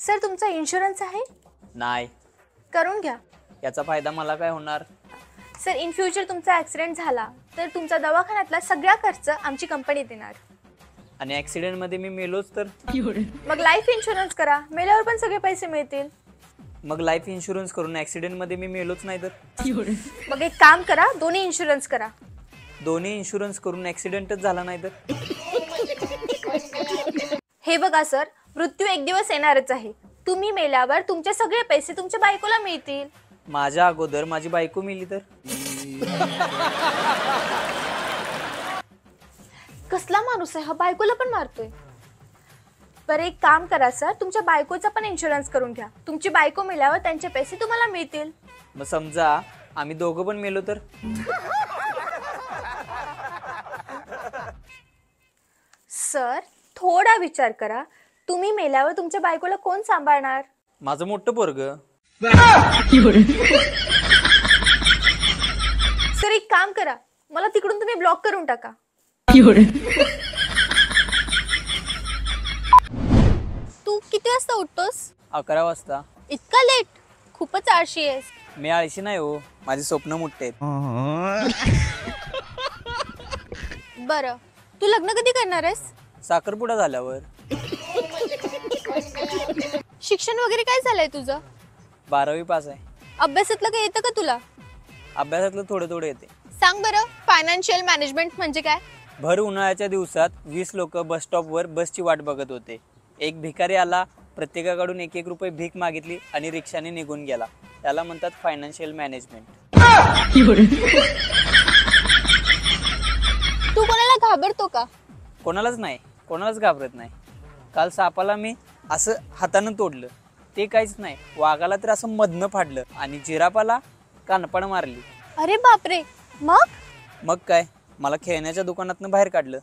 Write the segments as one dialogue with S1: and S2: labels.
S1: Sir तुमचा insurance आहे?
S2: नाही.
S1: करून घ्या.
S2: याचा फायदा मला काय होणार?
S1: सर इन फ्युचर तुमचा ॲक्सिडेंट झाला तर तुमचा दवाखान्यातला सगळा खर्च आमची कंपनी देणार.
S2: आणि ॲक्सिडेंट मध्ये मी मेलोच तर?
S1: मग लाईफ इन्शुरन्स करा, मेल्यावर पण सगळे पैसे मिळतील.
S2: मग लाईफ इन्शुरन्स करून ॲक्सिडेंट मध्ये मी मेलोच नाही तर?
S1: मग एक काम करा, दोन्ही इन्शुरन्स करा.
S2: दोन्ही इन्शुरन्स करून ॲक्सिडेंटच झाला नाही तर?
S1: हे बघा सर, मृत्यू एक दिवस येणारच आहे. तुम्ही मेल्यावर तुमचे सगळे पैसे तुमच्या बायकोला मिळतील.
S2: माझ्या अगोदर माझी बायको मेली तर?
S1: कसला माणूस आहे हा, बायकोला पण मारतोय. बरं एक काम करा सर, तुमच्या बायकोचा पण इन्शुरन्स करून घ्या. तुमची बायको मेल्यावर त्यांचे पैसे तुम्हाला मिळतील.
S2: मग समजा आम्ही दोघं पण मेलो तर?
S1: सर थोडा विचार करा, तुम्ही मेल्यावर तुमच्या बायकोला कोण सांभाळणार?
S2: माझं मोठं पोरग.
S1: सर एक काम करा, मला तिकडून तुम्ही ब्लॉक करून टाका. तू किती वाजता उठतोस?
S2: 11 वाजता.
S1: इतका लेट? खूपच आळशी आहेस.
S2: मी आळशी नाही हो, माझी स्वप्न मोठे आहेत.
S1: बरं तू लग्न कधी करणार आहेस?
S2: साखरपुडा झाल्यावर.
S1: शिक्षण वगैरे काय झालंय तुझं?
S2: 12वी पास आहे.
S1: अभ्यासातलं काय येतं का तुला?
S2: अभ्यासातलं थोडं थोडं येते.
S1: सांग बरं, फायनान्शियल मॅनेजमेंट म्हणजे काय?
S2: भर उन्हाळ्याच्या दिवसात 20 लोक बस स्टॉपवर बसची वाट बघत होते. एक भिकारी आला, प्रत्येकाकडून 1-1 रुपये भीक मागितली आणि रिक्षाने निघून गेला. त्याला म्हणतात फायनान्शियल मॅनेजमेंट.
S1: तू कोणाला घाबरतो का?
S2: कोणालाच नाही, कोणालाच घाबरत नाही. काल सापाला मी असं हातानं तोडलं, ते काहीच नाही. वाघाला तर असं मधनं फाडलं आणि जिराफाला कानपण मारली.
S1: अरे बापरे. मग
S2: काय, मला खेळण्याच्या दुकानातनं बाहेर काढलं.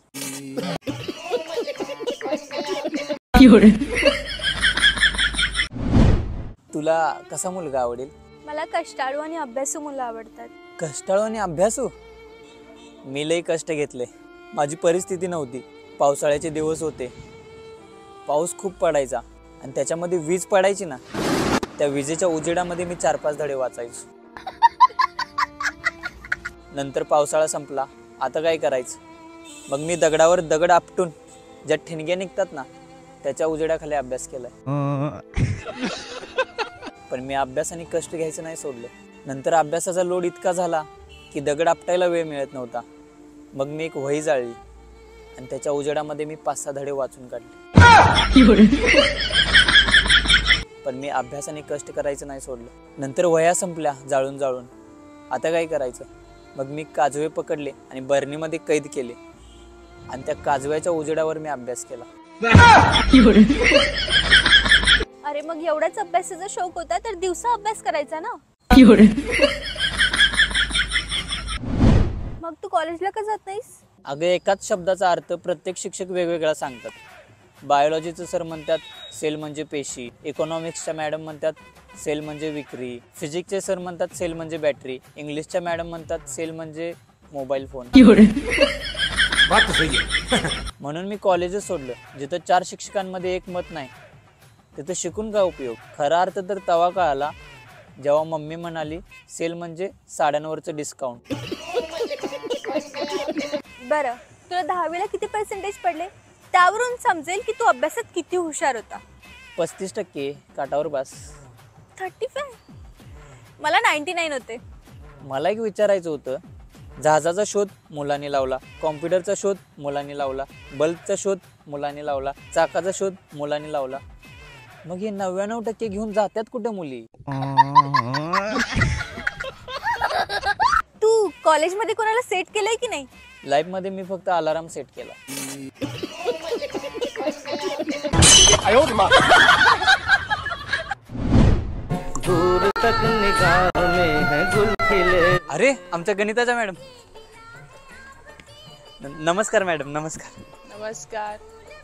S2: तुला कसा मुलगा आवडेल?
S1: मला कष्टाळू आणि अभ्यासू मुलं आवडतात.
S2: कष्टाळू आणि अभ्यासू? मी लई कष्ट घेतले. माझी परिस्थिती नव्हती. पावसाळ्याचे दिवस होते, पाऊस खूप पडायचा आणि त्याच्यामध्ये वीज पडायची ना, त्या विजेच्या उजेडामध्ये मी 4-5 धडे वाचायचो. नंतर पावसाळा संपला, आता काय करायचं? मग मी दगडावर दगड आपटून ज्या ठिणग्या निघतात ना, त्याच्या उजेडाखाली अभ्यास केलाय. पण मी अभ्यास आणि कष्ट घ्यायचं नाही सोडलं. नंतर अभ्यासाचा लोड इतका झाला की दगड आपटायला वेळ मिळत नव्हता. मग मी एक वही जाळली आणि त्याच्या उजेडामध्ये मी 5-6 धडे वाचून काढले. पण मी अभ्यास आणि कष्ट करायचं नाही सोडलं. नंतर वह्या संपल्या जाळून जाळून. आता काय करायचं? मग मी काजवे पकडले आणि बरणीमध्ये कैद केले आणि त्या काजव्याच्या उजेडावर मी अभ्यास केला.
S1: अरे मग एवढाच अभ्यासाचा शौक होता तर दिवसा अभ्यास करायचा ना. मग तू कॉलेजला का जात नाहीस?
S2: अगं एकाच शब्दाचा अर्थ प्रत्येक शिक्षक वेगवेगळा सांगतात. बायोलॉजीचं सर म्हणतात सेल म्हणजे पेशी, इकॉनॉमिक्सच्या मॅडम म्हणतात सेल म्हणजे विक्री, फिजिक्सचे सर म्हणतात सेल म्हणजे बॅटरी, इंग्लिशच्या मॅडम म्हणतात सेल म्हणजे मोबाईल फोन. म्हणून मी कॉलेजच सोडलं. जिथं 4 शिक्षकांमध्ये एक मत नाही तिथं शिकून काय उपयोग? खरा अर्थ तर तवा कळाला जेव्हा मम्मी म्हणाली सेल म्हणजे साड्यांवरचं डिस्काउंट.
S1: बरं तुला 10वीला किती पर्सेंटेज पडले? त्यावरून समजेल की तू अभ्यासात किती हुशार होता.
S2: 35% काटावर बस.
S1: 35? मला 99 होते.
S2: मला एक विचारायचं होतं, जहाजाचा शोध मुलांनी लावला, कॉम्प्युटरचा शोध मुलांनी लावला, बल्बचा शोध मुलांनी लावला, चाकाचा शोध मुलांनी लावला. मग हे 99% घेऊन जातात कुठे मुली?
S1: तू कॉलेजमध्ये कोणाला सेट केलंय की नाही?
S2: लाईफ मध्ये मी फक्त अलार्म सेट केला. अरे आमच्या गणिताच्या मॅडम. नमस्कार मॅडम. नमस्कार.
S3: नमस्कार.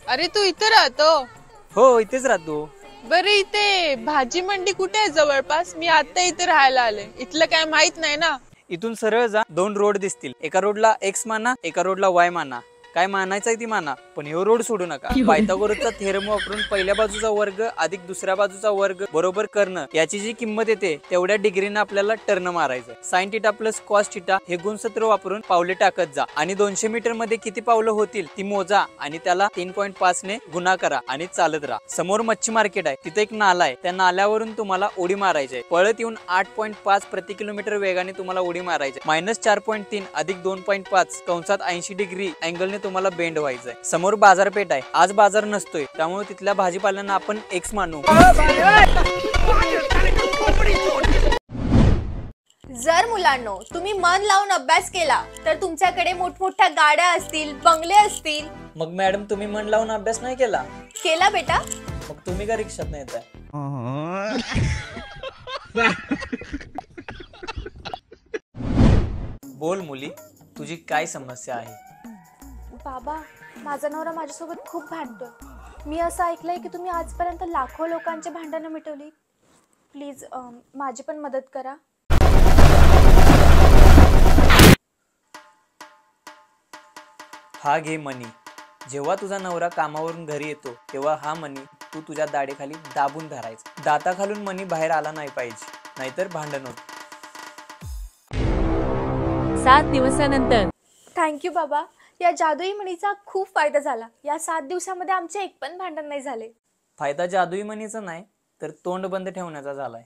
S3: अरे तू इथे राहतो?
S2: हो इथेच राहतो.
S3: बरं इथे भाजी मंडी कुठे आहे जवळपास? मी आता इथे राहायला आले. इथलं काय माहित नाही ना.
S2: इथून सरळ जा, 2 रोड दिसतील. एका रोडला X माना, एका रोडला Y माना. काय मानायचंय ती माना, पण ह्यो रोड सोडू नका. पायथागोरसचा थेरम वापरून पहिल्या बाजूचा वर्ग अधिक दुसऱ्या बाजूचा वर्ग बरोबर करणं याची जी किंमत येते तेवढ्या डिग्रीने आपल्याला टर्न मारायचं. Sine theta plus cos theta हे गुणसूत्र वापरून पावले टाकत जा आणि 200 मीटर मध्ये किती पावलं होतील ती मोजा आणि त्याला 3.5 ने गुणा करा आणि चालत राहा. समोर मच्छी मार्केट आहे, तिथे एक नाला आहे, त्या नाल्यावरून तुम्हाला उडी मारायची आहे. पळत येऊन 8.5 प्रति किलोमीटर वेगाने तुम्हाला उडी मारायची. -4.3 अधिक 2.5 कंसात 80 डिग्री अँगलने तुम्हाला बेंड व्हायचंय. समोर बाजारपेठ आहे, आज बाजार नसतोय, त्यामुळे तिथल्या भाजीपाल्यांना आपण एक्स मानू.
S1: जर मुलांनो तुम्ही मन लावून अभ्यास केला तर तुमच्याकडे मोठमोठ्या गाड्या असतील, बंगले असतील.
S2: मग मॅडम तुम्ही मन लावून अभ्यास नाही केला?
S1: केला बेटा?
S2: मग तुम्ही का रिक्षात नाही येताय? बोल मुली, तुझी काय समस्या आहे?
S1: बाबा, माझा नवरा माझ्यासोबत खूप भांडतोय. मी असं ऐकलंय की तुम्ही आजपर्यंत लाखो लोकांचे भांडणं मिटवली. प्लीज माझी पण मदत करा.
S2: हा घे मनी. जेव्हा तुझा नवरा कामावरून घरी येतो तेव्हा हा मनी तू तुझ्या दाढेखाली दाबून धरायचा. दाताखालून मनी बाहेर आला नाही पाहिजे, नाहीतर भांडण होत.
S4: 7 दिवसानंतर.
S1: थँक्यू बाबा. या जादुई मणीचा खूप फायदा झाला. या 7 दिवसामध्ये आमचे एक पण भांडण नाही झाले.
S2: फायदा जादुई मनीचा नाही तर तोंड बंद ठेवण्याचा झालाय.